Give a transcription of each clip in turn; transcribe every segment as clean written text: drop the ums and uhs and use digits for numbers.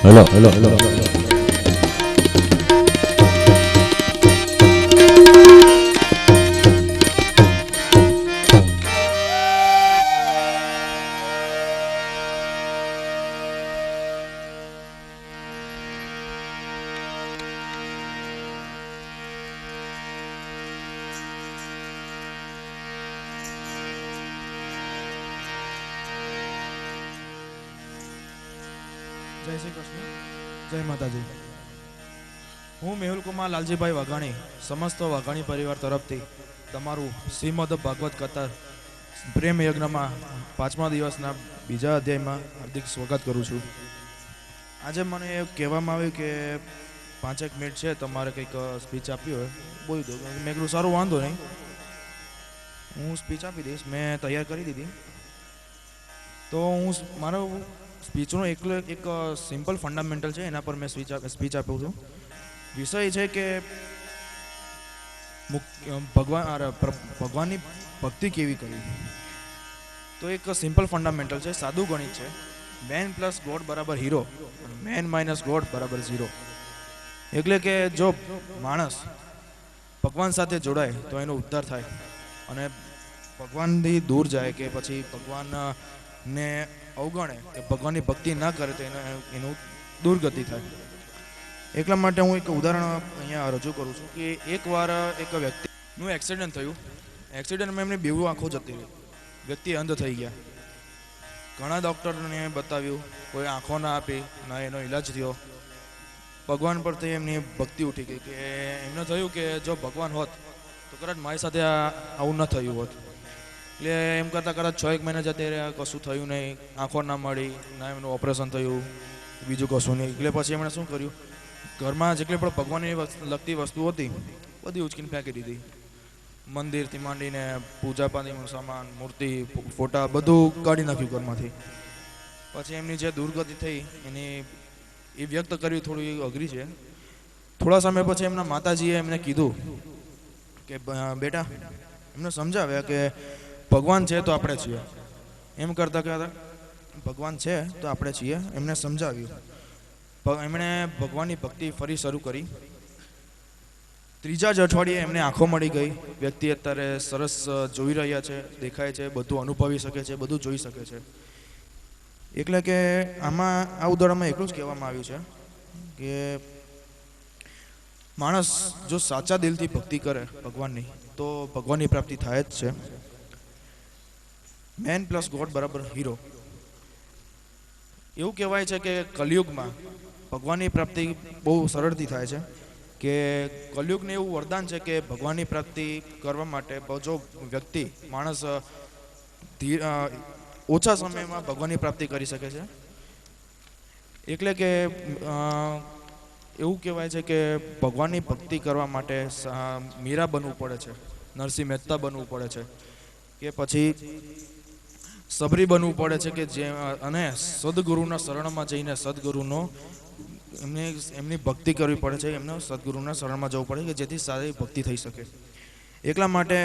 Hello hello hello જય શ્રી કૃષ્ણ, જય માતાજી. હું મેહુલ કુમાર લાલજીભાઈ વાઘાણી સમસ્ત વાઘાણી પરિવાર તરફથી તમારું શ્રીમદ ભાગવત કથા પ્રેમ યજ્ઞમાં 5મા દિવસના બીજા અધ્યાયમાં હાર્દિક સ્વાગત કરું છું. આજે મને એ કહેવામાં આવ્યું કે 5 મિનિટ છે તમારે કંઈક સ્પીચ આપી હોય બોલી દો. મેં કીધું સારું, વાંધો નહીં, હું સ્પીચ આપી દઈશ. મેં તૈયાર કરી દીધી. તો હું મારો સ્પીચનો એકલો એક સિમ્પલ ફંડામેન્ટલ છે, એના પર મેં સ્પીચ આપું છું. વિષય છે કે ભગવાનની ભક્તિ કેવી કરવી. તો એક સિમ્પલ ફંડામેન્ટલ છે, સાદું ગણિત છે. મેન પ્લસ ગોડ બરાબર હીરો, મેન માઇનસ ગોડ બરાબર ઝીરો. એટલે કે જો માણસ ભગવાન સાથે જોડાય તો એનો ઉદ્ધાર થાય, અને ભગવાનથી દૂર જાય કે પછી ભગવાનને અવગણે કે ભગવાનની ભક્તિ ના કરે તો એનું દુર્ગતિ થાય. એટલા માટે હું એક ઉદાહરણ અહીંયા રજૂ કરું છું કે એકવાર એક વ્યક્તિનું એક્સિડન્ટ થયું. એક્સિડન્ટમાં એમની બેઉ આંખો જતી રહી, વ્યક્તિ અંધ થઈ ગયા. ઘણા ડૉક્ટરને બતાવ્યું, કોઈ આંખો ના આપી, ના એનો ઈલાજ થયો. ભગવાન પરથી એમની ભક્તિ ઉઠી ગઈ કે એમને થયું કે જો ભગવાન હોત તો કદાચ મારી સાથે આવું ન થયું હોત. એટલે એમ કરતાં કદાચ 6 મહિના જતી રહ્યા, કશું થયું નહીં, આંખો ના મળી, ના એમનું ઓપરેશન થયું, બીજું કશું નહીં. એટલે પછી એમણે શું કર્યું, ઘરમાં જેટલી પણ ભગવાનની લગતી વસ્તુ હતી બધી ઉચકીને ફેંકી દીધી. મંદિરથી માંડીને પૂજાપાઠનું સામાન, મૂર્તિ, ફોટા બધું કાઢી નાખ્યું ઘરમાંથી. પછી એમની જે દુર્ગતિ થઈ એની એ વ્યક્ત કરવી થોડી અઘરી છે. થોડા સમય પછી એમના માતાજીએ એમને કીધું કે બેટા, એમને સમજાવ્યા કે ભગવાન છે તો આપણે છીએ. એમ કરતાં કરતાં ભગવાન છે તો આપણે છીએ એમને સમજાવ્યું. એમણે ભગવાનની ભક્તિ ફરી શરૂ કરી. 3જા જ અઠવાડિયે એમને આંખો મળી ગઈ. વ્યક્તિ અત્યારે સરસ જોઈ રહ્યા છે, દેખાય છે, બધું અનુભવી શકે છે, બધું જોઈ શકે છે. એટલે કે આમાં આ ઉદાહરણમાં એટલું જ કહેવામાં આવ્યું છે કે માણસ જો સાચા દિલથી ભક્તિ કરે ભગવાનની તો ભગવાનની પ્રાપ્તિ થાય જ છે. મેન પ્લસ ગોડ બરાબર હીરો. એવું કહેવાય છે કે કલિયુગમાં ભગવાનની પ્રાપ્તિ બહુ સરળથી થાય છે. કે કલિયુગને એવું વરદાન છે કે ભગવાનની પ્રાપ્તિ કરવા માટે જો વ્યક્તિ માણસ ઓછા સમયમાં ભગવાનની પ્રાપ્તિ કરી શકે છે. એટલે કે એવું કહેવાય છે કે ભગવાનની ભક્તિ કરવા માટે મીરા બનવું પડે છે, નરસિંહ મહેતા બનવું પડે છે, કે પછી સબરી બનવું પડે છે, કે જે અને સદગુરુના શરણમાં જઈને સદગુરુનો એમની ભક્તિ કરવી પડે છે. એમને સદગુરુના શરણમાં જવું પડે કે જેથી સારી ભક્તિ થઈ શકે. એટલા માટે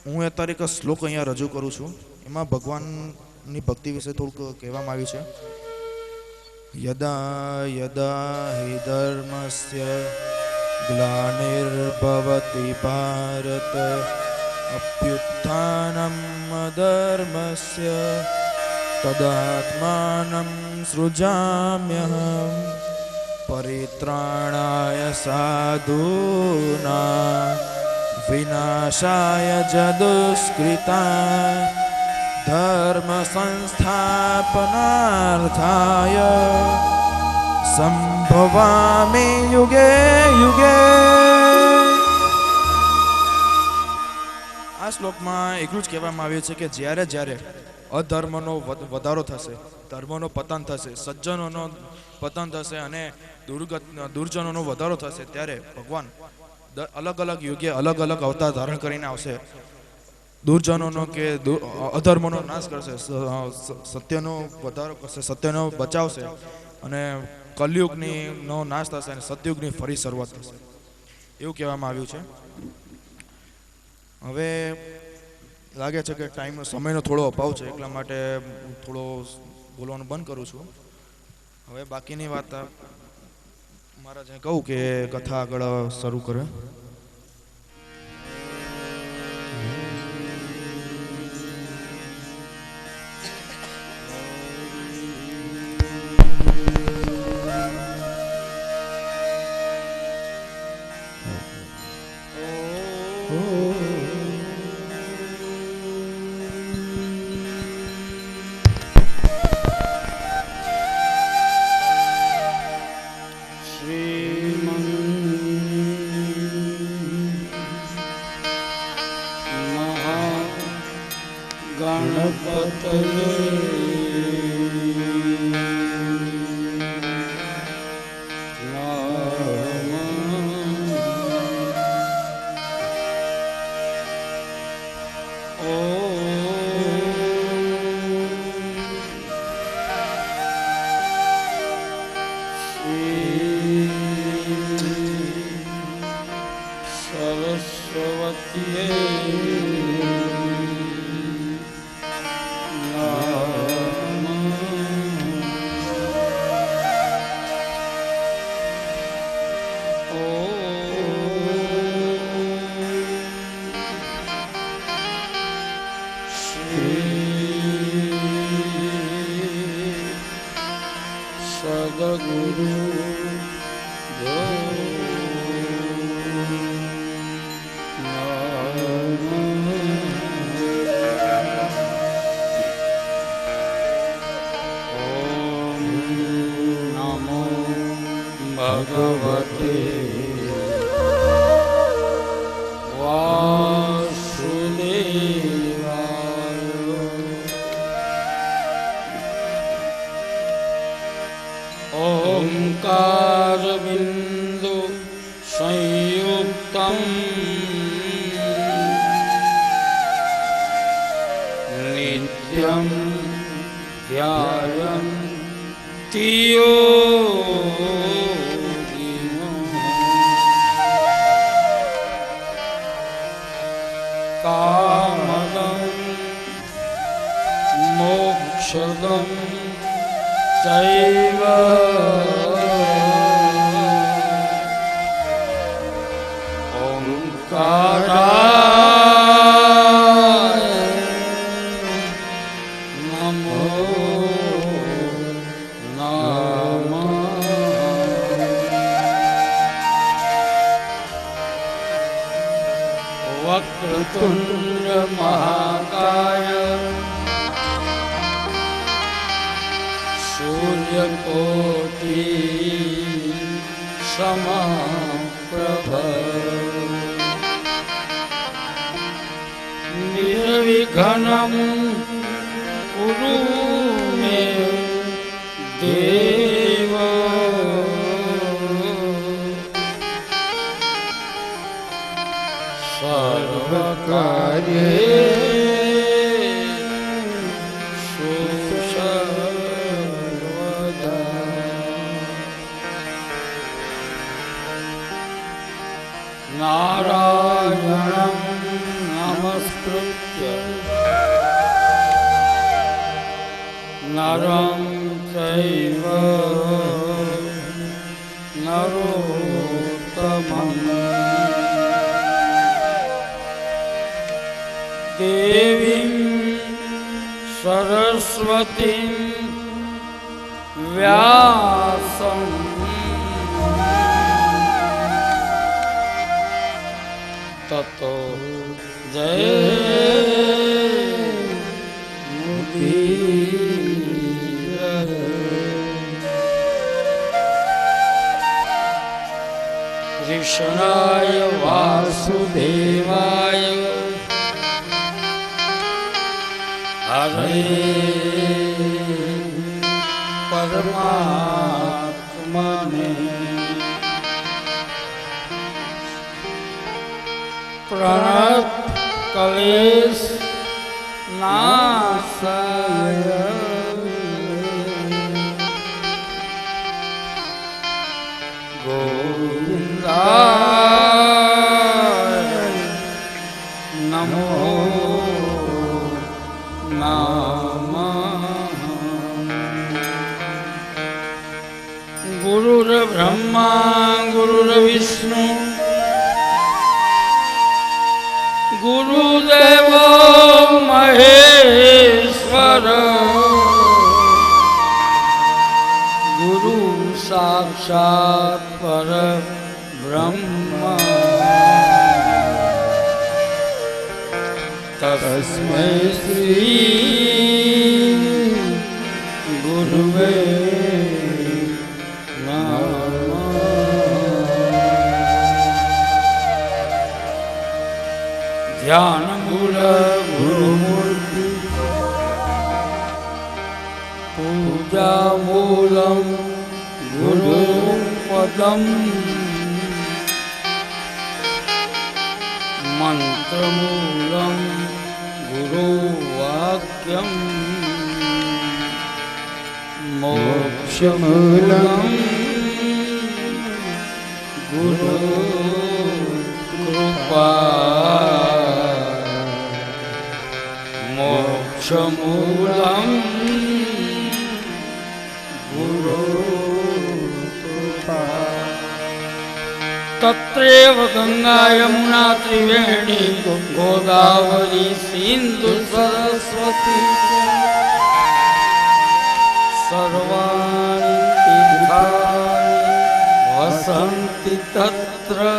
હું અત્યારે એક શ્લોક અહીંયા રજૂ કરું છું. એમાં ભગવાનની ભક્તિ વિશે થોડુંક કહેવામાં આવ્યું છે. યદા યદા હિ ધર્મસ્ય ગ્લાનિર્ભવતિ ભારત અભ્યુત્થાનમ અધર્મસ્ય તદાત્માનં સૃજામ્યહં પરિત્રાણાય સાધૂનાં વિનાશાય જદુષ્કૃતાં ધર્મ સંસ્થાપનાર્થાય સંભવામિ યુગે યુગે. આ શ્લોકમાં એટલું જ કહેવામાં આવ્યું છે કે જ્યારે જ્યારે અધર્મનો વધારો થશે, ધર્મનો પતન થશે, સજ્જનોનો પતન થશે અને દુર્જનોનો વધારો થશે, ત્યારે ભગવાન અલગ અલગ યુગે અલગ અલગ અવતાર ધારણ કરીને આવશે. દુર્જનોનો કે અધર્મનો નાશ કરશે, સત્યનો વધારો કરશે, સત્યનો બચાવશે, અને કલયુગનો નાશ થશે અને સતયુગની ફરી શરૂઆત થશે. એવું કહેવામાં આવ્યું છે. હવે લાગે છે કે સમયનો થોડો અભાવ છે, એટલા માટે થોડો બોલવાનું બંધ કરું છું. હવે બાકીની વાત મહારાજે કહું કે કથા આગળ શરૂ કરે. गुरुर्ब्रह्मा गुरुर्विष्णु गुरुदेव महेश्वर गुरु साक्षात् परब्रह्म तस्मै श्री गुरुवे ध्यान मूल गुरुमूर्ति पूजा मूलम गुरुपदम मंत्र मूलम गुरुवाक्यम मोक्ष मूलम गुरु कृपा मोक्षमूलम गुरु कृपा तत्रैव गंगा यमुना त्रिवेणी गोदावरी सिंधु सरस्वती सर्वाणि तीर्थानि वसन्ति तत्र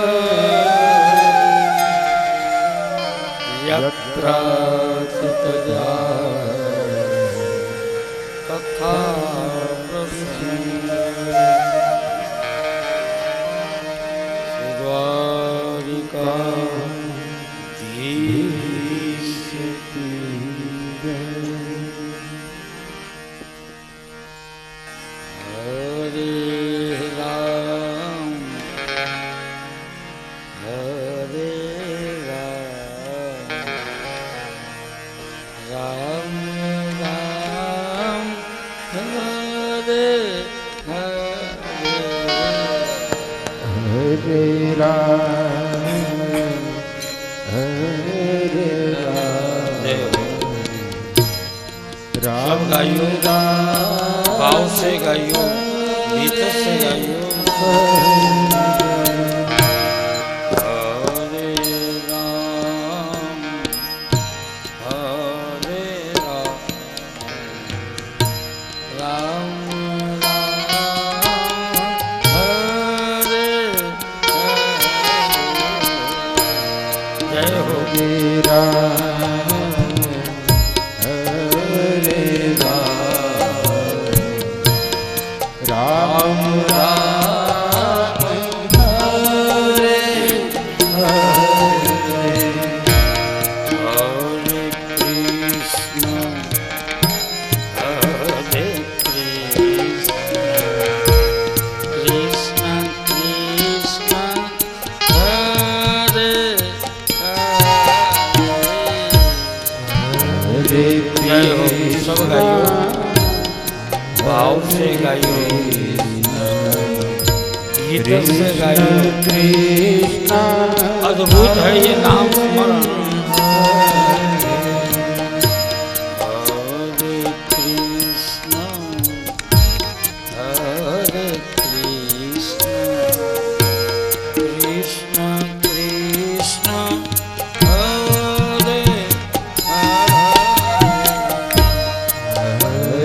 यत्र तथा द्वारिका हरे राम हरे राम राम हरे हरे राम हरे राम गाइयो भाव से गाइयो गीत से गाइयो हरे राम हरे राम हरे जय हो राम हरे राम राम हरे हरे कृष्ण कृष्ण कृष्ण हरे हरे जय हो सब गाइयो भाव से गाइयो गीत से गाइयो कृष्ण अद्भुत है ये नाम स्मरण हरे कृष्ण कृष्ण कृष्ण हरे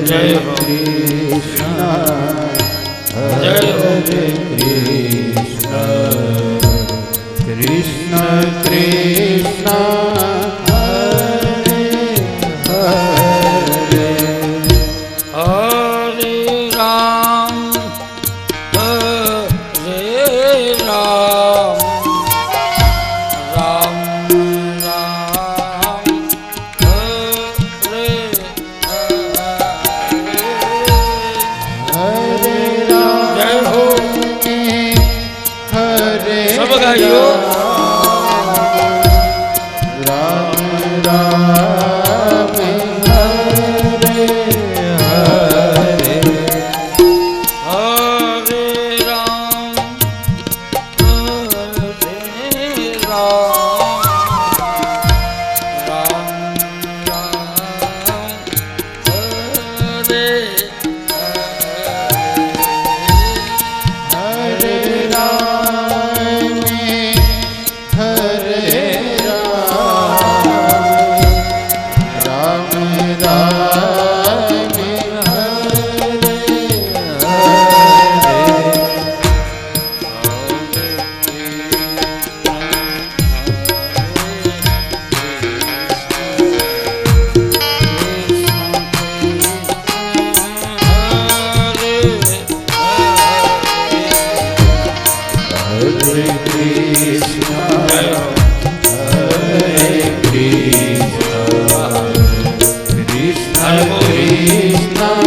जय हो कृष्ण जय हो कृष्ण कृष्ण कृष्ण हरे हरे हरे राम राम राम हरे हरे राम जय हो हरे सब गाइयो राम राम हरे हरे हरे राम Krishna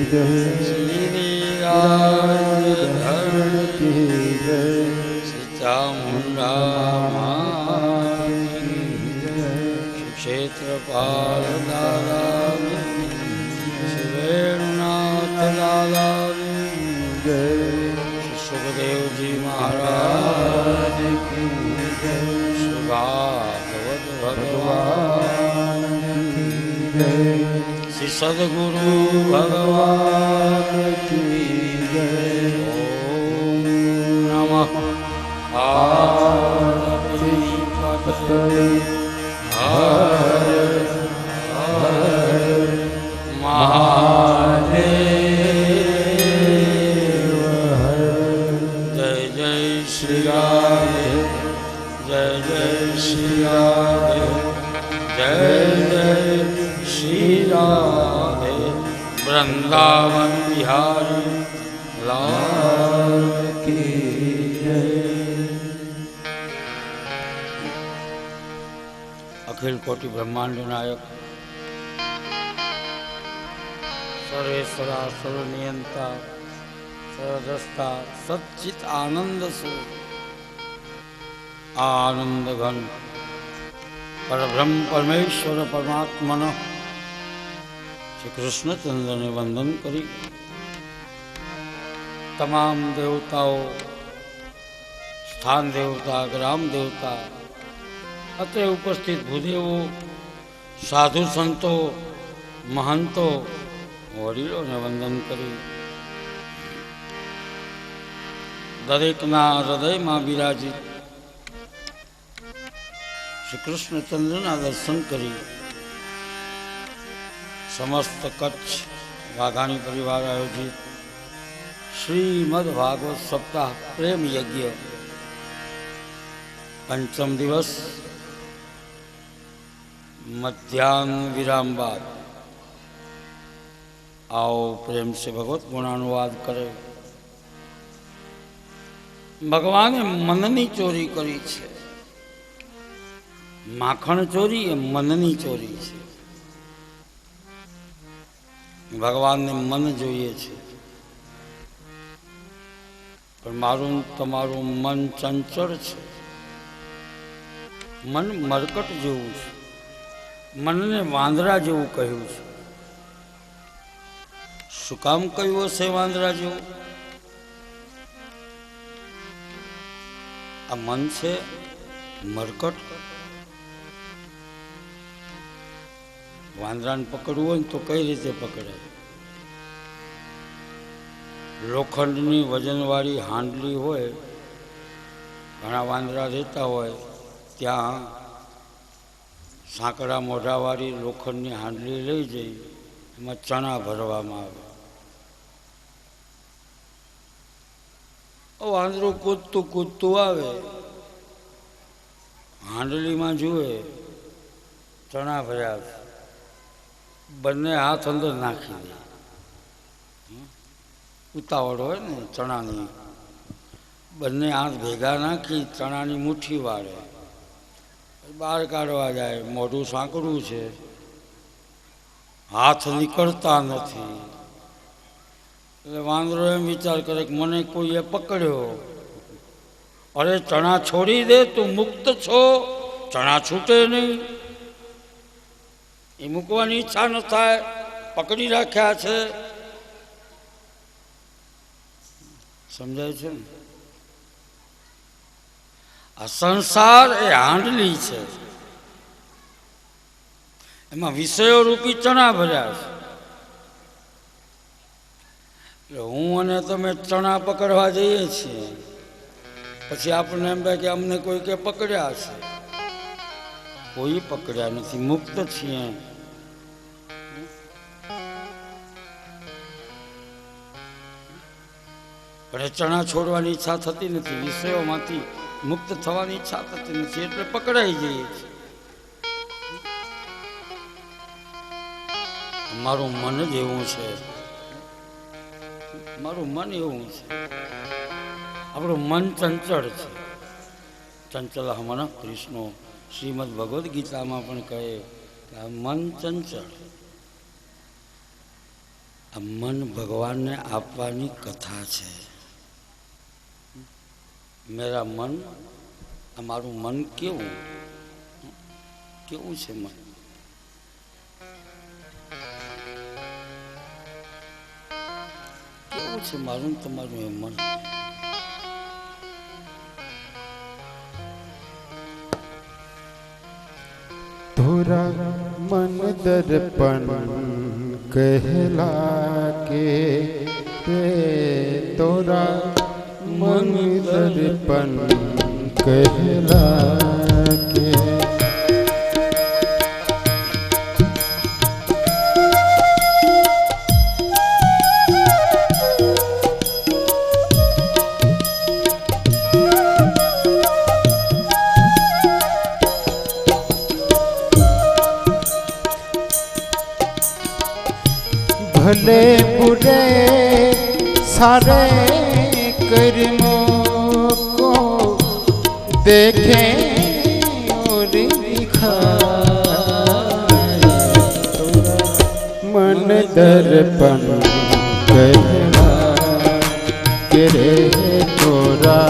જય શ્રીરાજ ધર્મ કી જય ચામુંડા ક્ષેત્રપાલ દાદા શિવેણનાથ દાદા જય સુખદેવજી મહારાજ શ્રી ભાગવત ભગવાન શ્રી સદગુરુ ભગવાન ઓમ નમઃ પાર્વતી પતયે હર હર મહાદેવ જય જય શ્રી રાધે જય જય શ્રી રાધે જય જય શ્રી રાધે વૃંદાવન બિહારી લાલ કી જય અખિલ કોટિ બ્રહ્માંડ નાયક સર્વેશ્વરા સર્વનિયંતા સર્વદ્રષ્ટા સચ્ચિત આનંદ સ્વરૂપ આનંદ ઘન પરબ્રહ્મ પરમેશ્વર પરમાત્મન શ્રી કૃષ્ણચંદ્રને વંદન કરી તમામ દેવતાઓ સ્થાન દેવતા ગ્રામ દેવતા અત્રે ઉપસ્થિત ભૂદેવો સાધુ સંતો મહંતો વડીલોને વંદન કરી દરેકના હૃદયમાં બિરાજી શ્રી કૃષ્ણચંદ્રના દર્શન કરી સમસ્ત કચ્છ વાઘાણી પરિવાર આયોજિત શ્રીમદ ભાગવત સપ્તાહ પ્રેમ યજ્ઞ પંચમ દિવસ મધ્યાહ્ન વિરામ બાદ आओ प्रेम से भगवत गुणानुवाद करे भगवाने मननी चोरी करी छे माखण चोरी ए मननी चोरी छे भगवान ने मन जोईए छे पण मारू तमारू मन चंचल छे मन मरकट जेवुं छे मन ने वांदरा जेवुं कह्युं छे શું કામ કહ્યું હશે વાંદરા જેવું આ મન છે મરકટ વાંદરાને પકડવું હોય ને તો કઈ રીતે પકડે લોખંડની વજનવાળી હાંડલી હોય ઘણા વાંદરા રહેતા હોય ત્યાં સાંકડા મોઢાવાળી લોખંડની હાંડલી લઈ જઈ એમાં ચણા ભરવામાં આવે વાંદરું કૂદતું કૂદતું આવે હાંડલીમાં જુએ ચણા ભર્યા છે બંને હાથ અંદર નાખી દે ઉતાવળ હોય ને ચણાની બંને હાથ ભેગા નાખી ચણાની મુઠ્ઠી વાળે બહાર કાઢવા જાય મોઢું સાંકડું છે હાથ નીકળતા નથી એટલે વાંદરો એમ વિચાર કરે કે મને કોઈએ પકડ્યો અરે ચણા છોડી દે તું મુક્ત છો ચણા છૂટે નહીં એ મૂકવાની ઈચ્છા ન થાય પકડી રાખ્યા છે સમજાય છે ને આ સંસાર એ હાંડલી છે એમાં વિષયો રૂપી ચણા ભર્યા છે એટલે હું અને તમે ચણા પકડવા જઈએ છીએ પછી આપણને એમ કે અમને કોઈ કે પકડ્યા છે કોઈ પકડ્યા નથી મુક્ત છીએ પણ ચણા છોડવાની ઈચ્છા થતી નથી વિષયોમાંથી મુક્ત થવાની ઈચ્છા થતી નથી એટલે પકડાઈ જઈએ છીએ મારું મન જ એવું છે મારું મન એવું છે આપણું મન ચંચળ છે ચંચલ મન કૃષ્ણો શ્રીમદ ભગવદ્ ગીતામાં પણ કહે કે આ મન ચંચળ આ મન ભગવાનને આપવાની કથા છે. મેરા મન, આ મારું મન કેવું કેવું છે? મન કેવું છે મારું તમારું એ મન? थोड़ा मन दर्पण कहला के तोरा मन दर्पण कहला के भले बुरे सारे कर्मों को देखें और दिखाए, मन दर्पण कहला के रे तोरा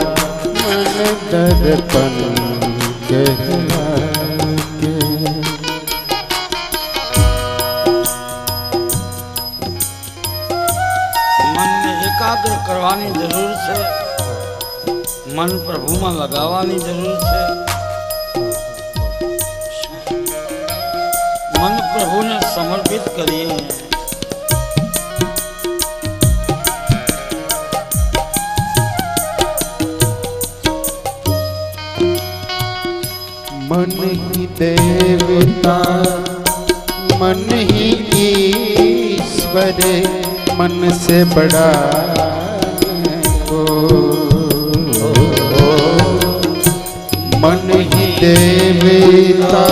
मन दर्पण कहला के એકાગ્ર કરવાની જરૂર છે, મન પ્રભુમાં લગાવવાની જરૂર છે. મન પ્રભુને સમર્પિત કરીએ. मन ही देवता मन ही ईश्वर मन से बड़ा को मन ही देवता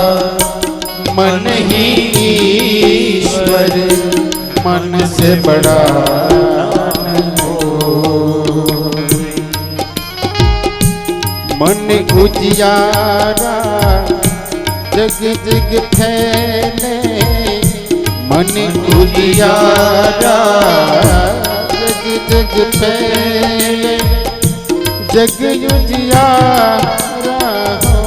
मन ही ईश्वर मन से बड़ा को मन उजियारा जग जग फैले मन उजियारा जग जग फैले जग उजियारा हो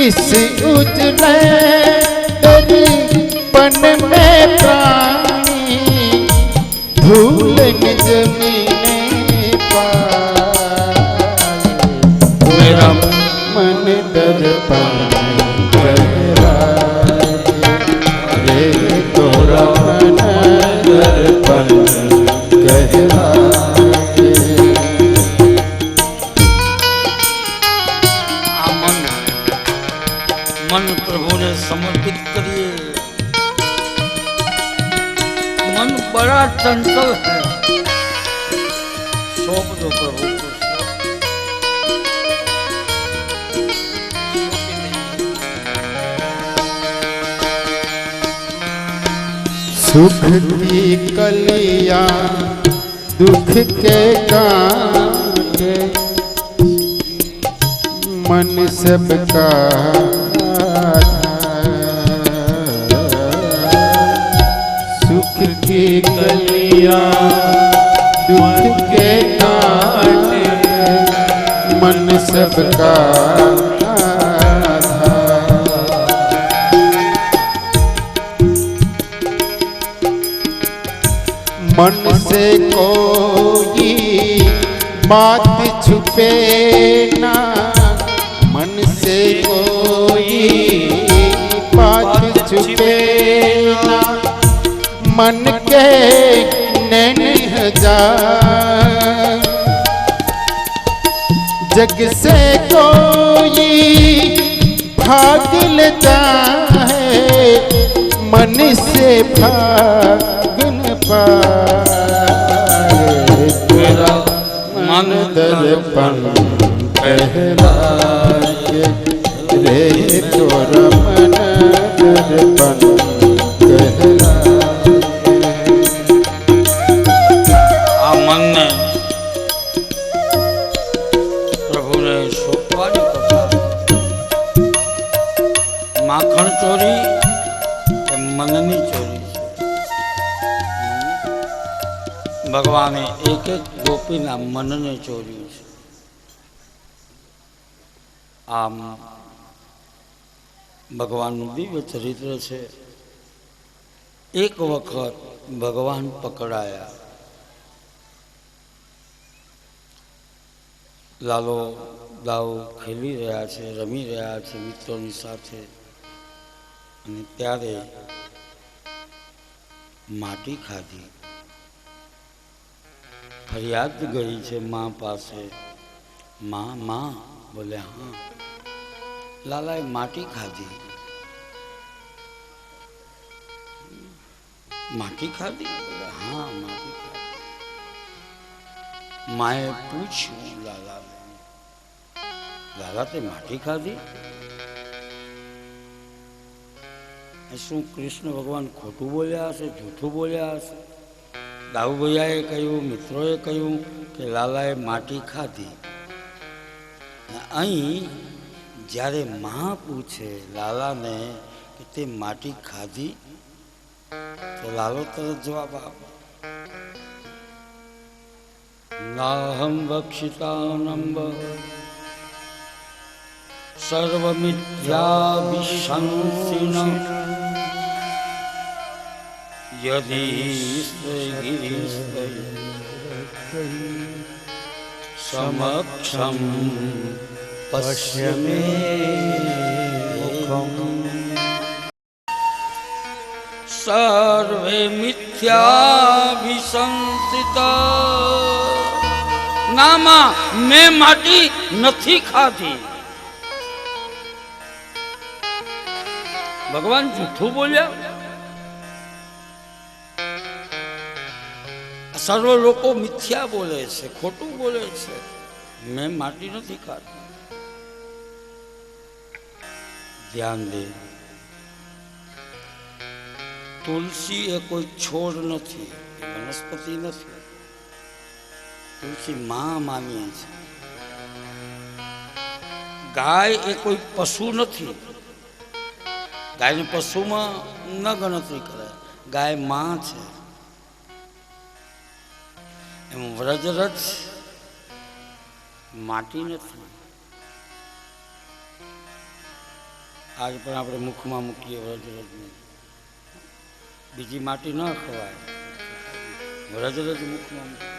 इस उजले दर्पण में प्राणी धूल जमीने पाए, मेरा मन दर्पण कहला रे तोरा मन दर्पण कहला मन प्रभुने समर्पित करिए. मन बड़ा चंचल है, सौंप दो प्रभु को. सुख की कलियां दुख के कांटे मन सबका सुख की कलियां दुख के कांटे मन सबका मन से कोई बात छुपे ना, मन से कोई बात छुपे ना, मन के नैन हजार जग से कोई भाग लेता है, मन से भाग न पाए, तेरा मन दर्पण कहला के रे तोरा मन दर्पण कहला. આ મનને પ્રભુને સોંપવાની કથા. માખણ ચોરી એ મનની ચોરી છે. ભગવાને એક એક ગોપીના મનને ચોર્યું છે. આમ ભગવાનનું દિવ્ય ચરિત્ર છે. એક વખત ભગવાન પકડાયા. લાલો દાવ ખેલી રહ્યા છે, રમી રહ્યા છે મિત્રોની સાથે, અને ત્યારે માટી ખાધી. ફરિયાદ ગઈ છે મા પાસે. માં બોલે હા. લાલાએ માટી ખાધી. માટી ખાધી? હા માટી ખાધી. માએ પૂછ્યું લાલાને, લાલા તે માટી ખાધી? શું કૃષ્ણ ભગવાન ખોટું બોલ્યા હશે, જૂઠું બોલ્યા હશે? દાઉભૈયાએ કહ્યું, મિત્રોએ કહ્યું કે લાલાએ માટી ખાધી. અહીં જ્યારે મા પૂછે લાલાને કે તે માટી ખાધી, તો લાલો તરત જવાબ આપે, નાહમ વક્ષિતાનંબ સર્વમિથ્યાભિશંસિન યદિ સમક્ષમ પશ્ય મે સર્વે મિથ્યાભિશંસિતા. નામાં મેં માટી નથી ખાધી. ભગવાન જૂઠું બોલ્યા? સર્વ લોકો મિથ્યા બોલે છે, ખોટું બોલે છે. મેં માટી નથી ખાધી. ધ્યાન દે, તુલસી એ કોઈ છોડ નથી, વનસ્પતિ નથી. તુલસી માં માનીએ છે. ગાય એ કોઈ પશુ નથી. ગાયને પશુમાં ન ગણતરી કરે. ગાય માં છે. એમ વ્રજરજ માટી નથી. આજ પણ આપણે મુખમાં મૂકીએ વ્રજરજને. બીજી માટી ન ખવાય, વ્રજરજ મુખમાં મૂકીએ.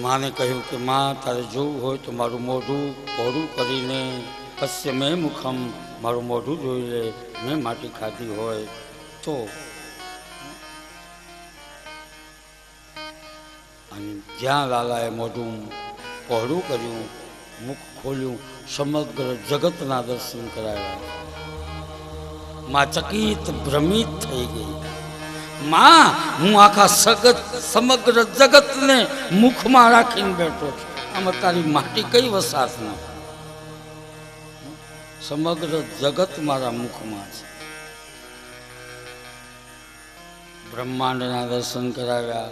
માને કહ્યું કે માં, તારે જોવું હોય તો મારું મોઢું પહોળું કરીને પશ્ય મેં મુખમ, મારું મોઢું જોઈ લે. મેં માટી ખાધી હોય તો. અને જ્યાં લાલાએ મોઢું પહોળું કર્યું, મુખ ખોલ્યું, સમગ્ર જગતના દર્શન કરાવ્યા. માં ચકિત ભ્રમિત થઈ ગઈ. માં, હું આખા સમગ્ર જગતને મુખમાં રાખીને બેઠો છું. આમાં તારી માટી કઈ વસાત ના? સમગ્ર જગત મારા મુખમાં છે. બ્રહ્માંડના દર્શન કરાવ્યા,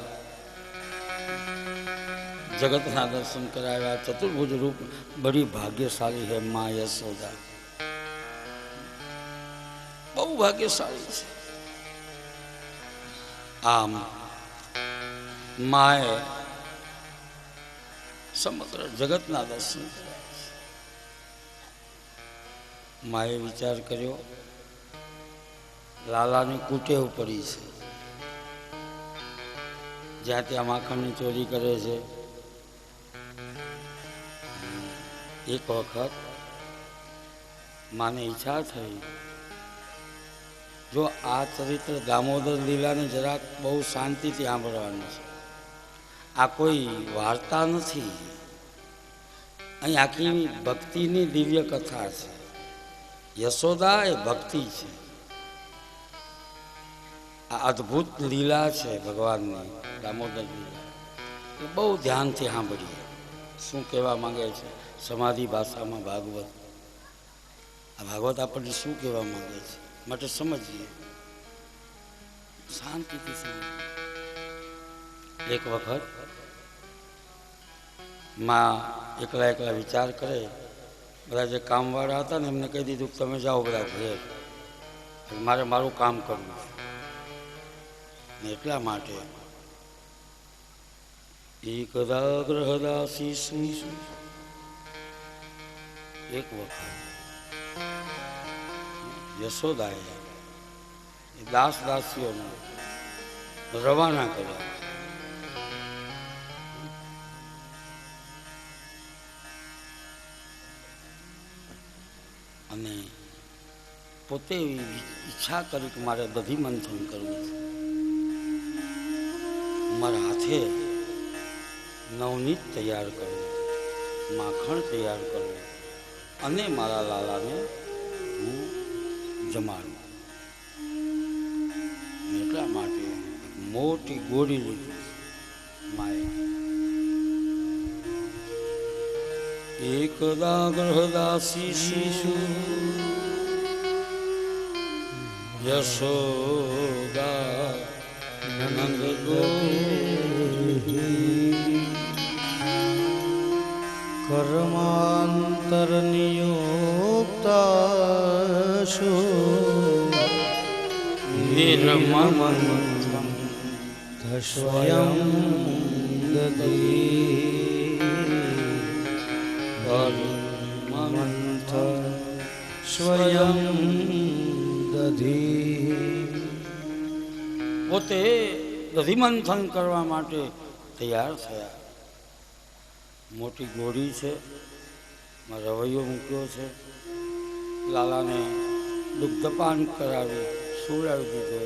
જગતના દર્શન કરાવ્યા. ચતુર્ભુજ રૂપ બડી ભાગ્યશાળી है माँ यशोदा. બહુ ભાગ્યશાળી છે. આમ માએ સમગ્ર જગતના દર્શન કર્યા. માએ વિચાર કર્યો, લાલાની કુટેવ પડી છે. જ્યાં ત્યાં માખણની ચોરી કરે છે. એક વખત માને ઈચ્છા થઈ, જો આ ચરિત્ર દામોદર લીલાને જરાક બહુ શાંતિથી સાંભળવાનું છે. આ કોઈ વાર્તા નથી. અહીં આખી ભક્તિની દિવ્ય કથા છે. યશોદા એ ભક્તિ છે. આ અદ્ભુત લીલા છે ભગવાનની, દામોદર લીલા. એ બહુ ધ્યાનથી સાંભળીએ શું કહેવા માંગે છે. સમાધિ ભાષામાં ભાગવત. આ ભાગવત આપણને શું કહેવા માંગે છે માટે સમજીએ, શાંતિથી સમજીએ. એક વખત માં એકલા એકલા વિચાર કરે બધા જે કામવાળા હતા ને એમને કહી દીધું કે તમે જાઓ બધા ઘેર, મારે મારું કામ કરવું છે. ને એટલા માટે એકદાગ્રહદાસીસુ એક વખત યશોદાએ એ દાસ દાસીઓને રવાના કર્યા. અને પોતે ઈચ્છા કરી કે મારે દધી મંથન કરવું છે, મારા હાથે નવનીત તૈયાર કરવું, માખણ તૈયાર કરવું અને મારા લાલાને હું જમાડું. એટલા માટે મોટી ગોળી લીધી માએ. એકદાગ્રહદાસી શિશુ યશોદા નંદ કર્માંતર નિયુક્તાશુ નિર્મમંત્રમ સ્વયં દધી મંત્ર સ્વયં દધી. પોતે દધી મંથન કરવા માટે તૈયાર થયા. મોટી ગોળી છે, રવૈયો મૂક્યો છે, લાલાને દુગ્ધપાન કરાવી સુવડાવી દીધો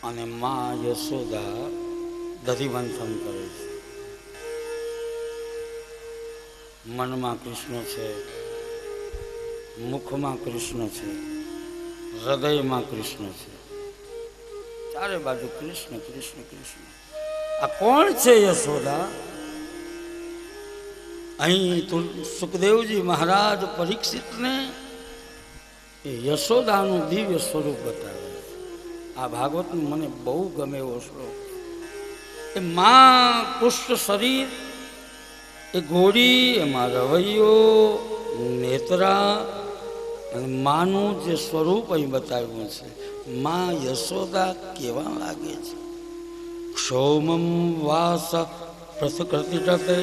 અને મા યશોદા દધી મંથન કરે છે. મનમાં કૃષ્ણ છે, મુખમાં કૃષ્ણ છે, હૃદયમાં કૃષ્ણ છે, ચારે બાજુ કૃષ્ણ કૃષ્ણ કૃષ્ણ. આ કોણ છે યશોદા? અહીં સુખદેવજી મહારાજ પરીક્ષિતને એ યશોદાનું દિવ્ય સ્વરૂપ બતાવે છે. આ ભાગવતનું મને બહુ ગમે એવો શ્લોક. એ માં પુષ્ટ શરીર, એ ઘોડી, એમાં રવૈયો, નેત્રા અને માનું જે સ્વરૂપ અહીં બતાવ્યું છે. માં યશોદા કેવા લાગે છે? ક્ષૌમમ વાસ પ્રસકૃતિટતે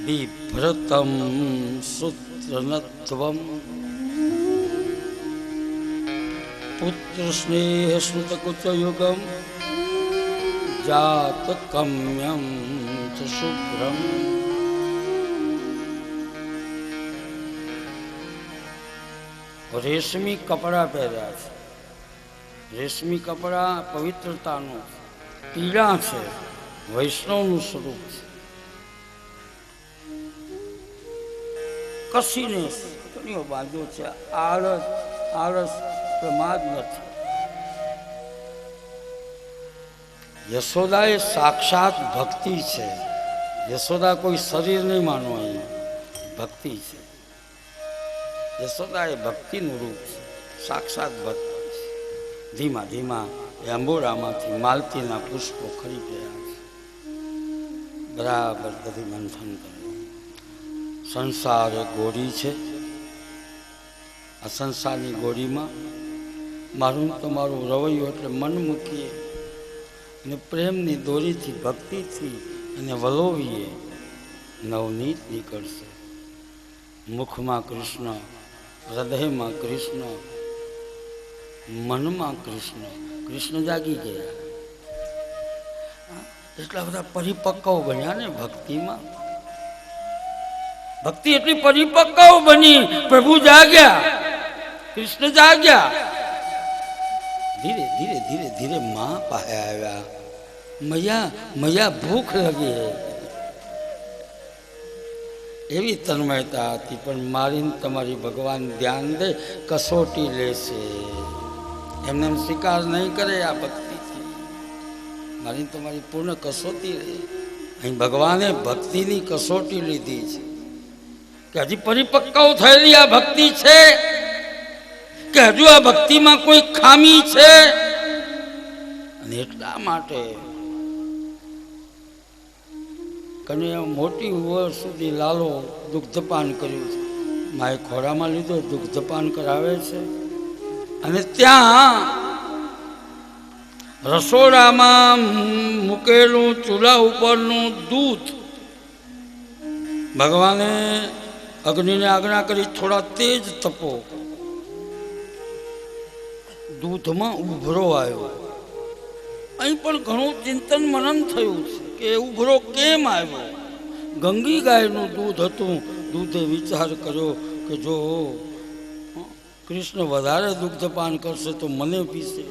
બિભ્રતમ સૂત્રનત્વમ પુત્ર સ્નેહ સ્મૃત કુચયુગમ જાત કમ્યમ ચ શુભ્રમ. રેશમી કપડા પહેર્યા છે. રેશમી કપડા પવિત્રતાનું, પીળા છે, વૈષ્ણવનું સ્વરૂપ છે. કસીને કણીઓ બાંધ્યો છે. આળસ આળસ પ્રમાદ નથી. યશોદા એ સાક્ષાત ભક્તિ છે. યશોદા કોઈ શરીર નહીં માનો, અહીંયા ભક્તિ છે. યશોદા એ ભક્તિનું રૂપ છે, સાક્ષાત ભક્તિ છે. ધીમા ધીમા એ અંબોરામાંથી માલતીના પુષ્પો ખરી ગયા છે. બરાબર બધી મંથન કરે. સંસાર એ ગોળી છે. આ સંસારની ગોળીમાં મારું તમારું રવૈયો એટલે મન મૂકીએ અને પ્રેમની દોરીથી, ભક્તિથી અને વલોવીએ, નવનીત નીકળશે. મુખમાં કૃષ્ણ, હૃદયમાં કૃષ્ણ, મનમાં કૃષ્ણ. કૃષ્ણ જાગી ગયા. એટલા બધા પરિપક્વ બન્યા ને ભક્તિમાં. ભક્તિ એટલી પરિપક્વ બની, પ્રભુ જાગ્યા, કૃષ્ણ જાગ્યા. ધીરે ધીરે ધીરે ધીરે માં પાસે આવ્યા. મૈયા મૈયા ભૂખ લગી હે, એવી તન્મયતા હતી. પણ મારીને તમારી ભગવાન ધ્યાન દે, કસોટી લેશે. એમને એમ સ્વીકાર નહીં કરે આ ભક્તિથી. મારીને તમારી પૂર્ણ કસોટી લે. અહીં ભગવાને ભક્તિની કસોટી લીધી છે કે હજી પરિપક્વ થયેલી આ ભક્તિ છે કે હજુ આ ભક્તિમાં કોઈ ખામી છે. અને એટલા માટે કન્યા મોટી ઉંમર સુધી લાલો દુગ્ધપાન કર્યું છે, માએ ખોરામાં લીધો, દુગ્ધપાન કરાવે છે. અને ત્યાં રસોડામાં મૂકેલું ચૂલા ઉપરનું દૂધ ભગવાને અગ્નિને આજ્ઞા કરી થોડા તેજ તપો. દૂધમાં ઉભરો આવ્યો. અહીં પણ ઘણું ચિંતન મનન થયું છે કે ઉભરો કેમ આવ્યો. ગંગી ગાયનું દૂધ હતું. દૂધે વિચાર કર્યો કે જો કૃષ્ણ વધારે દુગ્ધપાન કરશે તો મને પીશે.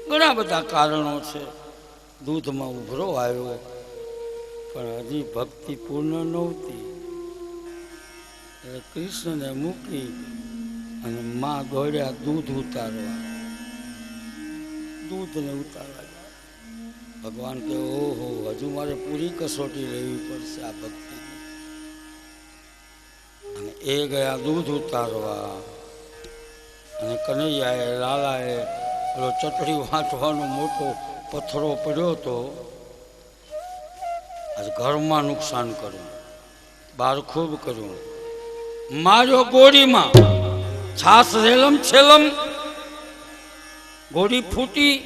ઘણા બધા કારણો છે. દૂધમાં ઉભરો આવ્યો, પણ હજી ભક્તિ પૂર્ણ નહોતી. એટલે કૃષ્ણને મૂકી અને માં દોડ્યા દૂધ ઉતારવા. દૂધને ઉતારવા ભગવાન કે ઓહો, હજુ મારે પૂરી કસોટી લેવી પડશે આ ભક્તિ. અને એ ગયા દૂધ ઉતારવા. અને કનૈયાએ લાલાએ પેલો ચટણી વાંચવાનો મોટો પથ્થરો પડ્યો હતો. આજે ઘરમાં નુકસાન કર્યું, બહાર ખૂબ કર્યું. માર્યો ગોળીમાં, છાસ રેલમ છેલમ, ગોળી ફૂટી,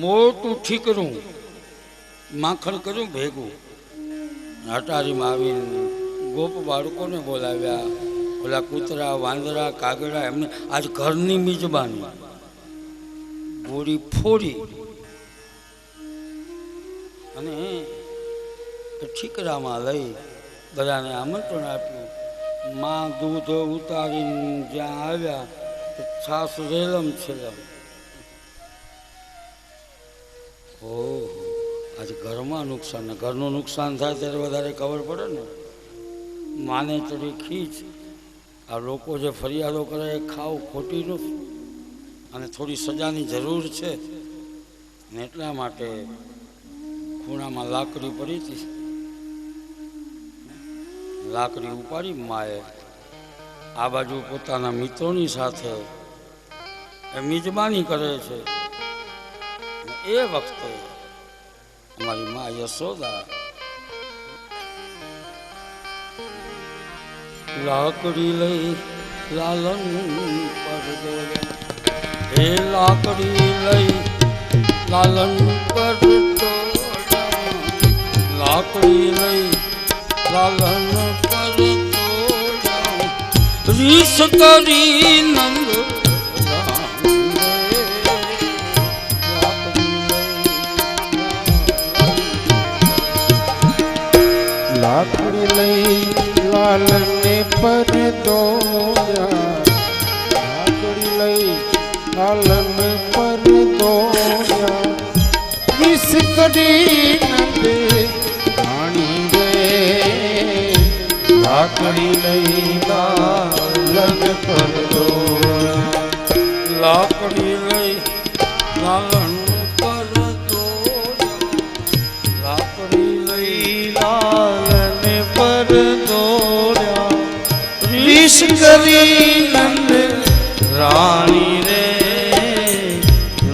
મોટું ઠીકરું માખણ કર્યું ભેગું. અટારીમાં આવીને ગોપ બાળકોને બોલાવ્યા. ઓલા કૂતરા, વાંદરા, કાગડા, એમને આજ ઘરની મિજબાની. ગોળી ફોડી અને ઠીકરામાં લઈ બધાને આમંત્રણ આપ્યું. માં દૂધ ઉતારીને જ્યાં આવ્યા તો છાસ રેલમ છેલમ. ઓહો, આજે ઘરમાં નુકસાન. ઘરનું નુકસાન થાય ત્યારે વધારે ખબર પડે ને. માને ચડી ખીચ. આ લોકો જે ફરિયાદો કરે એ ખાવ ખોટી નથી, અને થોડી સજાની જરૂર છે. ને એટલા માટે ખૂણામાં લાકડી પડી હતી. લાકડી ઉપાડી માએ આ બાજુ પોતાના મિત્રોની સાથે એ મિજબાની કરે છે. એ વખતે અમારી મા યશોદા લાકડી લઈ લાલન પર દોડ્યા. હે લાકડી લઈ લાલન પર દોડ્યા. લાકડી લઈ લાલન પર દોડ્યા. રીસ કરી નંદ લાકડી લઈ લાલને પર દોડ્યા. લાકડી લઈ લાલન પર દોડ્યા. વિષ કરી નંદે પાણી રે. લાકડી લઈ લાલન પર દોડ્યા. લાકડી લઈ લાલન પર દોડ્યા. લાકડી લઈ લાલન પર દોડ્યા. વિષ કરી નંદ રાણી રે.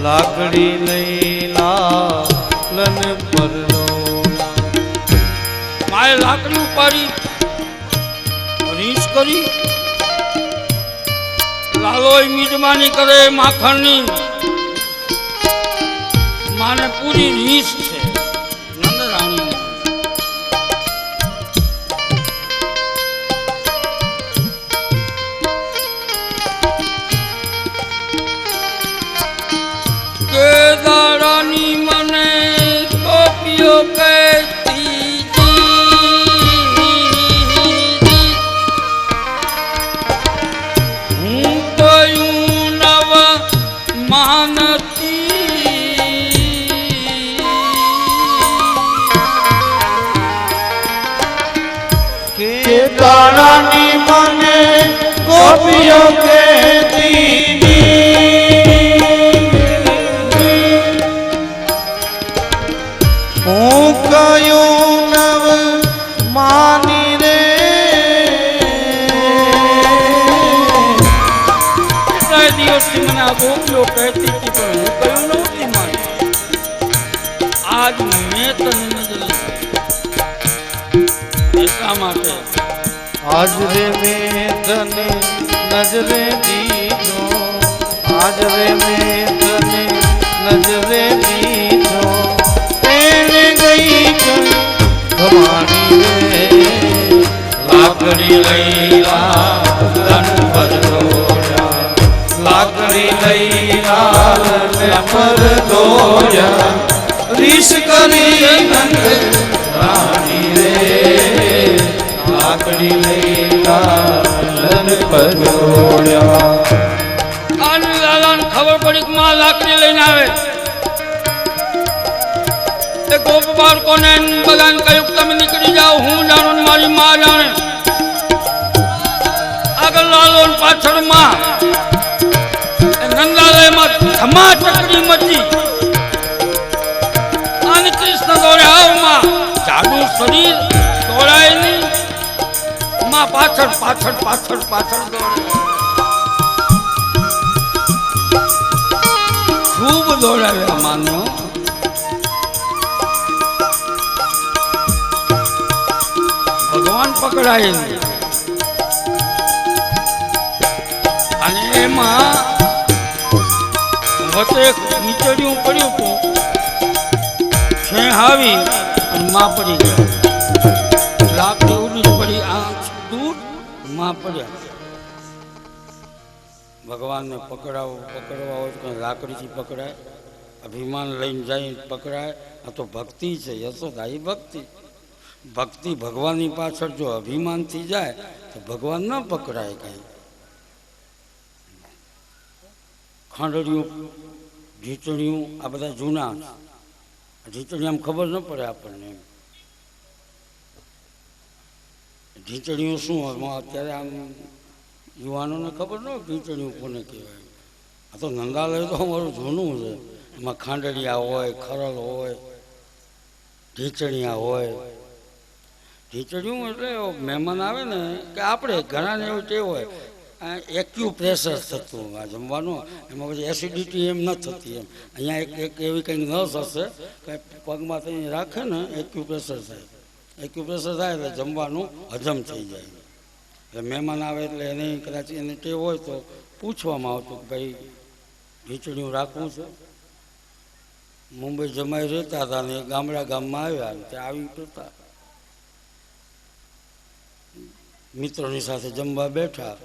લાકડી લઈ લાલન પર દોડ્યા. માએ લાકડી ઉપાડી, રીસ કરી. લાલોય મિજબાની કરે માખણની. માને પૂરી રીસ છે નંદરાણી. કે દાડાની મને ગોપીઓ કહેતી હું કયું નવ માનતી. કે તારાની મને ગોપીઓ કહેતી. હું કયું નવ માની રે. કેટલાય દિવસથી મને આ ગોપીઓ કહેતી હતી, પણ હું કયું નહોતી માની. આજ મેં તને નજર એટલા માટે આજ રે મેં તને નજરે દીધો, આજ રે મેં તને નજરે દીધો, તેને ગઈ ભવાની રે લાકડી લઈ લાલન પર દોર્યા, લાકડી લઈ લાલન પર દોર્યા, રીસ કરી નંદ રાણી રે લાકડી લઈ લાલન પર દોર્યા. આને લાલાને ખબર પડી કે માં લાકડી લઈને આવે. એ ગોપ બાળકોને બધાને કહ્યું કે તમે નીકળી જાઓ, હું જાણું ને મારી માં જાણે. આગળ લાલો ને પાછળ માં. એ નંદાલયમાં ધમા ચકડી મચી. અને કૃષ્ણ દોડે આવ માં, જાડુ શરીર દોડાય નહીં. માં પાછળ પાછળ પાછળ પાછળ દોડે. ખૂબ દોડાવ્યા માનો. ભગવાન પકડાય નહીં. અને એમાં વચ્ચે એક નીચડિયું પડ્યું હતું. આવી અને માં પડી ગયા. લાકડી ઉડી પડી, આંખ દૂર માં પડ્યા. ભગવાનને પકડવા હોય તો લાકડીથી પકડાય, અભિમાન લઈને જાય પકડાય. આ તો ભક્તિ છે, યશોદાઈ ભક્તિ. ભક્તિ ભગવાનની પાછળ જો અભિમાનથી જાય તો ભગવાન ન પકડાય કઈ. ખાંડડિયું, ઢીચણિયું આ બધા જૂના. ઢીચણી આમ ખબર ન પડે આપણને. ઢીચણીયું શું અત્યારે આમ યુવાનોને ખબર ન હોય ઢીચણીયું કોને કહેવાય. આ તો નંદાલય તો અમારું જૂનું છે. એમાં ખાંડડિયા હોય, ખરલ હોય, ઢીચણિયા હોય. ઢીચણિયું એટલે મહેમાન આવે ને કે આપણે ઘણાને એવું ટેવ હોય એક્યુ પ્રેશર થતું આ જમવાનું. એમાં પછી એસિડિટી એમ ન થતી. એમ અહીંયા એક એવી કંઈક નસ હશે કંઈ પગમાં કંઈ રાખે ને એક્યુ પ્રેશર થાય. એક્યુ પ્રેશર થાય એટલે જમવાનું હજમ થઈ જાય. એટલે મહેમાન આવે એટલે એને કદાચ એને ટેવ હોય તો પૂછવામાં આવતું કે ભાઈ ઢીચણીયું રાખવું છે. મુંબઈ જમાઈ રહેતા હતા ને ગામમાં આવ્યા ને ત્યાં આવી કરતા મિત્રોની સાથે જમવા બેઠા.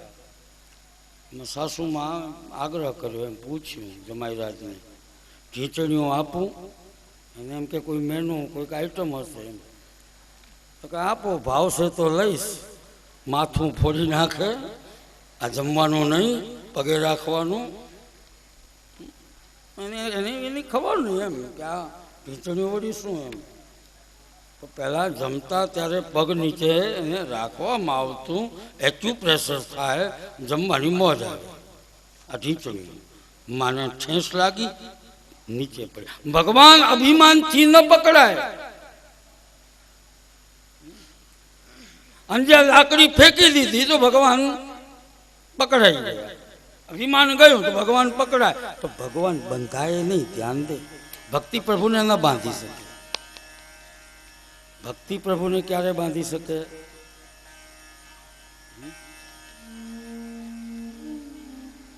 સાસુમાં આગ્રહ કર્યો, એમ પૂછ્યું જમાઈરાજને ઢીચણીઓ આપું? અને એમ કે કોઈ મેનુ કોઈક આઈટમ હશે. એમ તો કે આપો, ભાવશે તો લઈશ. માથું ફોડી નાખે. આ જમવાનું નહીં, પગે રાખવાનું. એની ખબર નહીં એમ કે આ ઢીચણીઓ વળી શું. એમ તો પહેલાં જમતા ત્યારે પગ નીચે એને રાખવામાં આવતું. એક્યુ પ્રેશર થાય, જમવાની મોજ આવે. આ ઢીચણી માને ઠેસ લાગી, નીચે પડી. ભગવાન અભિમાનથી ન પકડાય. અને જ્યાં લાકડી ફેંકી દીધી તો ભગવાન પકડાઈ ગયા. અભિમાન ગયું તો ભગવાન પકડાય. તો ભગવાન બંધાય નહીં, ધ્યાન દે. ભક્તિ પ્રભુને ન બાંધી શકે. ભક્તિ પ્રભુને ક્યારે બાંધી શકે?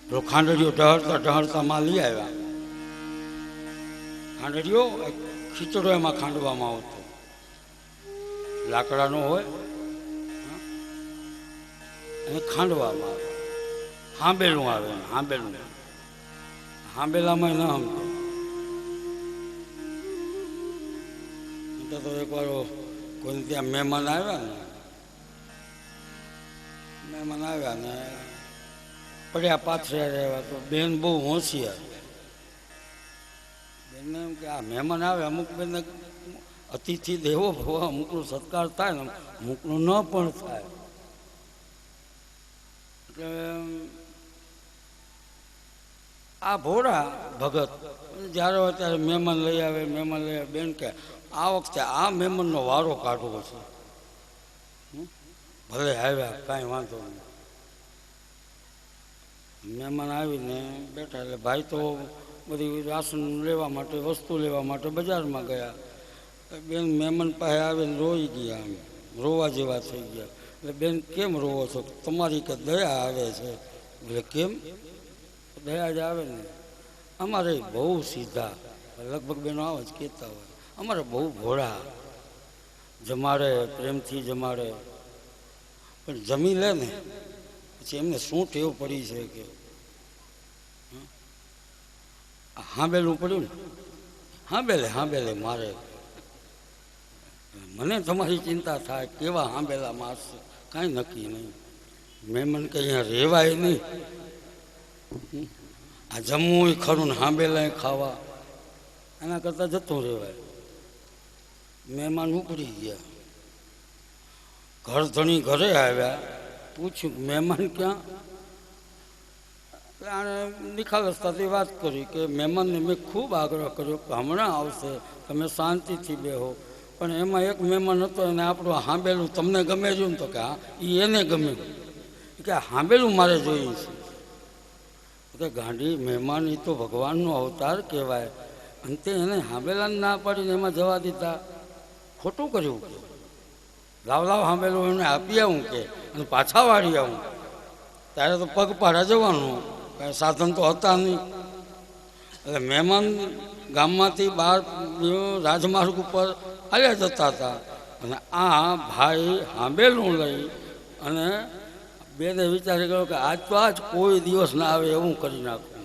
તો ખાંડડીઓ ઢહરતા ઢહરતા માં લઈ આવ્યા. ખાંડડીઓ ખીચડો એમાં ખાંડવામાં આવતો. લાકડાનો હોય એને ખાંડવામાં આવે. હાંબેલું આવે, હાંબેલામાં ન સમજો. તો એકવાર કોઈ ત્યાં મહેમાન આવ્યા ને પડ્યા પાથર્યા રહેવા. તો બેન બહુ હોશિયાર. બેનને એમ કે આ મહેમાન આવે, અમુક બેનને અતિથિ દેવો ભવ, અમુકનો સત્કાર થાય ને અમુકનો ન પણ થાય. એટલે આ ભોળા ભગત જ્યારે હોય ત્યારે મહેમાન લઈ આવે. બેન કે આ વખતે આ મહેમાનનો વારો કાઢવો છે. ભલે આવ્યા, કાંઈ વાંધો નહીં. મહેમાન આવીને બેઠા એટલે ભાઈ તો બધી રાશન લેવા માટે, વસ્તુ લેવા માટે બજારમાં ગયા. બેન મહેમાન પાસે આવીને રોઈ ગયા. રોવા જેવા થઈ ગયા. એટલે બેન કેમ રોવો છો? તમારી કે દયા આવે છે. એટલે કેમ? દયા જ આવે ને. અમારે બહુ સીધા, લગભગ બેનો આવ જ કહેતા હોય, અમારે બહુ ભોળા, જમાડે, પ્રેમથી જમાડે, પણ જમી લે ને પછી એમને શું ટેવ પડી છે કે હાંબેલું પડ્યું ને હાંબેલે મારે. મને તમારી ચિંતા થાય કેવા હાંબેલા મારશે, કાંઈ નક્કી નહીં. મહેમાન કે અહીંયા રહેવાય નહીં. આ જમવું ખરું ને હાંબેલા ખાવા, એના કરતાં જતું રહેવાય. મહેમાન ઉપડી ગયા, ઘર ધણી ઘરે આવ્યા, પૂછ્યું મહેમાન ક્યાં? આણે નિખાલસતાથી વાત કરી કે મહેમાનને મેં ખૂબ આગ્રહ કર્યો કે હમણાં આવશે, તમે શાંતિથી બેહો. પણ એમાં એક મહેમાન હતો, એને આપણું હાંબેલું તમને ગમે છે ને? તો કે હા, એ એને ગમે કે હાંબેલું મારે જોઈએ છે. કે ગાંડી, મહેમાન એ તો ભગવાનનો અવતાર કહેવાય, અને તે એને હાંબેલાને ના પાડીને એમાં જવા દીધા, ખોટું કર્યું. કે લાવ હાંબેલું એને આપી આવું કે અને પાછા વાળી આવું. ત્યારે તો પગપાળા જવાનું, કાંઈ સાધન તો હતા નહીં. એટલે મહેમાન ગામમાંથી બહાર રાજમાર્ગ ઉપર આવ્યા જતા હતા, અને આ ભાઈ હાંબેલું લઈ અને બેને વિચાર કર્યો કે આજ તો આજ કોઈ દિવસ ના આવે એવું કરી નાખું.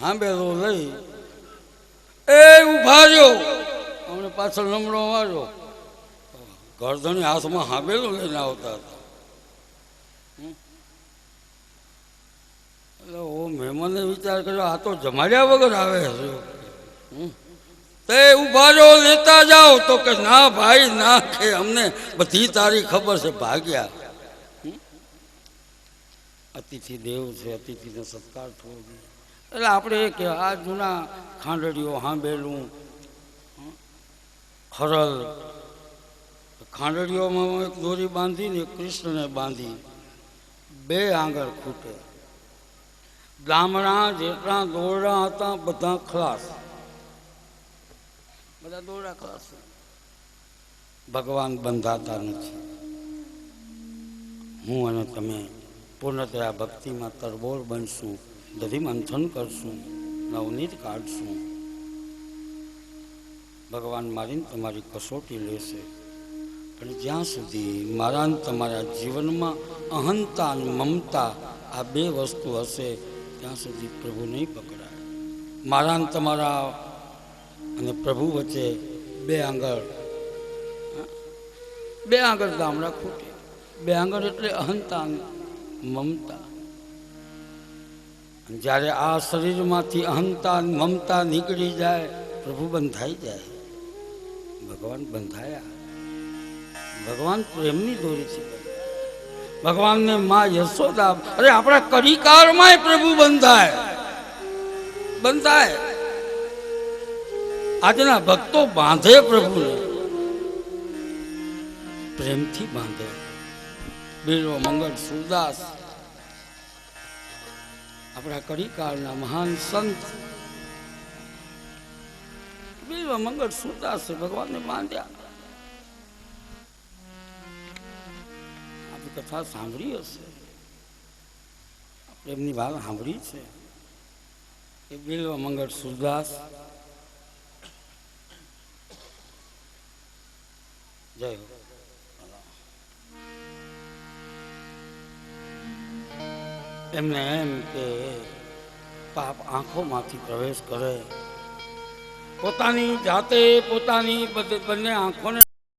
હાંબેલું લઈ એ ઉભા રહ્યો, અમને પાછળ લમડો માર્યો. ગરદણી હાથમાં હાંબેલું લઈને આવતા હતા. એટલે ઓ મહેમાને વિચાર કર્યો આ તો જમાડ્યા વગર આવે છે. તે ઉભા રહો, લેતા જાઓ. તો કે ના ભાઈ ના, કે અમને બધી તારી ખબર છે, ભાગ્યા. અતિથિ દેવ છે, અતિથિનો સત્કાર થવો જોઈએ. એટલે આપણે કે આ જૂના ખાંડડીઓ, હાંબેલું, ખરલ, ખાંડડીઓમાં એક દોરી બાંધીને કૃષ્ણને બાંધી, બે આંગળ ખૂટે. ગામડા જેટલા દોરડા હતા બધા ખલાસ, બધા દોરડા ખલાસ. ભગવાન બંધાતા નથી. હું અને તમે પૂર્ણતયા ભક્તિમાં તરબોળ બનશું, દધી મંથન કરશું, નવનીત કાઢશું. ભગવાન મારીને તમારી કસોટી લેશે. પણ જ્યાં સુધી મારા તમારા જીવનમાં અહંતા અને મમતા આ બે વસ્તુ હશે ત્યાં સુધી પ્રભુ નહીં પકડાય. મારા તમારા અને પ્રભુ વચ્ચે બે આંગળ ગામડા ખૂટે. બે આંગળ એટલે અહંતા અને મમતા. જ્યારે આ શરીરમાંથી અહંતા અને મમતા નીકળી જાય, પ્રભુ બંધાઈ જાય. ભગવાન બંધાયા. ભગવાન પ્રેમની દોરીથી, ભગવાનને માં યશોદા, અરે આપણા કડીકાળમાં પ્રભુ બંધાય. આજના ભક્તો બાંધે પ્રભુને, પ્રેમથી બાંધે. બિલ્વ મંગળ સુરદાસ આપણા કડીકાળના મહાન સંત બિલ્વ મંગળ સુરદાસે ભગવાનને બાંધ્યા. કથા સાંભળી હશે, આપણે એમની વાત સાંભળી છે કે બિલ્વ મંગળ સુરદાસ, જય હો. એમને એમ કે પાપ આંખોમાંથી પ્રવેશ કરે, પોતાની જાતે પોતાની બંને આંખોને